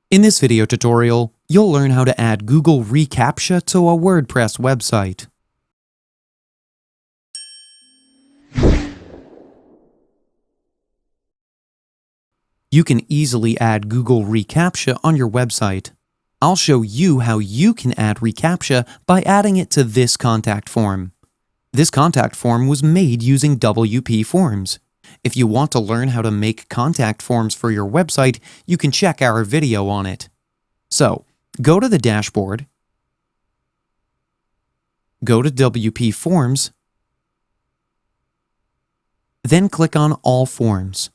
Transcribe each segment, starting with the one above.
In this video tutorial, you'll learn how to add Google recaptcha to a WordPress website. You can easily add Google recaptcha on your website. I'll show you how you can add recaptcha by adding it to this contact form. This contact form was made using WP Forms. If you want to learn how to make contact forms for your website, you can check our video on it. So, go to the dashboard, go to WP Forms, then click on All Forms.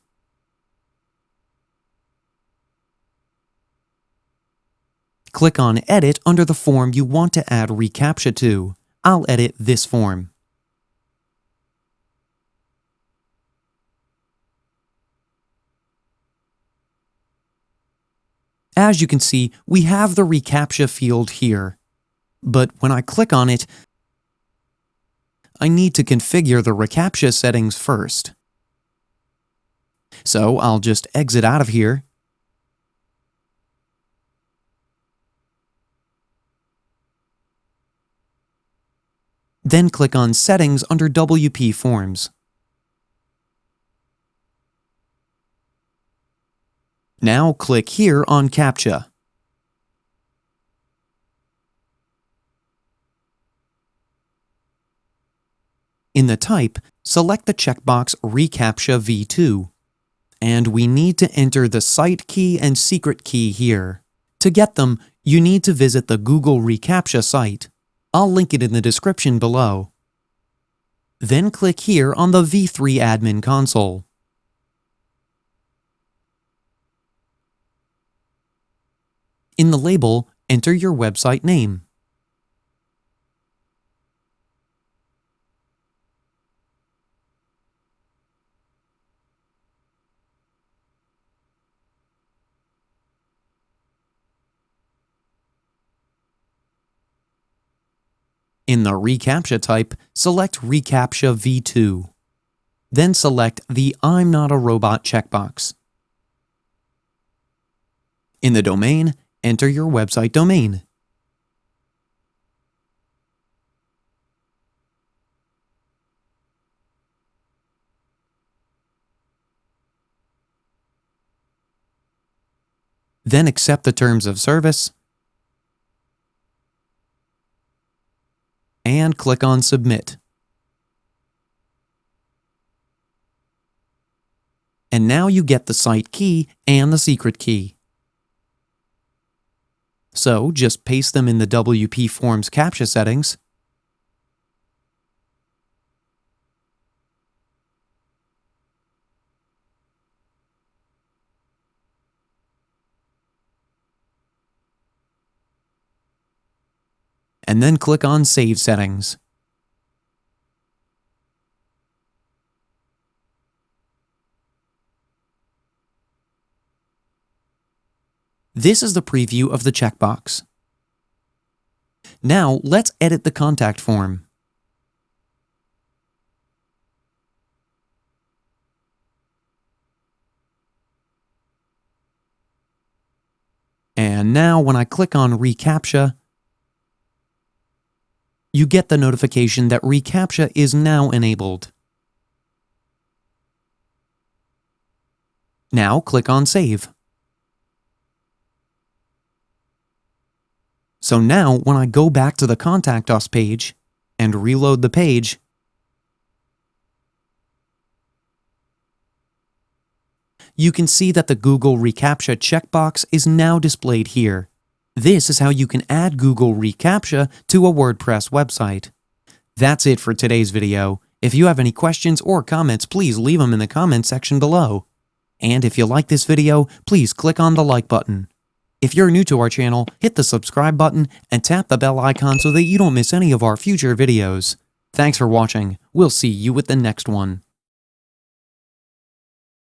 Click on Edit under the form you want to add recaptcha to. I'll edit this form. As you can see, we have the recaptcha field here. But when I click on it, I need to configure the recaptcha settings first. So I'll just exit out of here. Then click on Settings under WP Forms. Now click here on CAPTCHA. In the type, select the checkbox recaptcha v2. And we need to enter the site key and secret key here. To get them, you need to visit the Google recaptcha site. I'll link it in the description below. Then click here on the v3 admin console. In the label, enter your website name. In the recaptcha type, select recaptcha v2. Then select the I'm not a robot checkbox. In the domain, enter your website domain. Then accept the terms of service and click on Submit. And now you get the site key and the secret key. So just paste them in the WP Forms CAPTCHA settings. And then click on Save Settings. This is the preview of the checkbox. Now let's edit the contact form. And now when I click on recaptcha, you get the notification that recaptcha is now enabled. Now click on Save. So now when I go back to the Contact Us page and reload the page, you can see that the Google recaptcha checkbox is now displayed here. This is how you can add Google recaptcha to a WordPress website. That's it for today's video. If you have any questions or comments, please leave them in the comments section below. And if you like this video, please click on the like button. If you're new to our channel, hit the subscribe button and tap the bell icon so that you don't miss any of our future videos. Thanks for watching. We'll see you with the next one.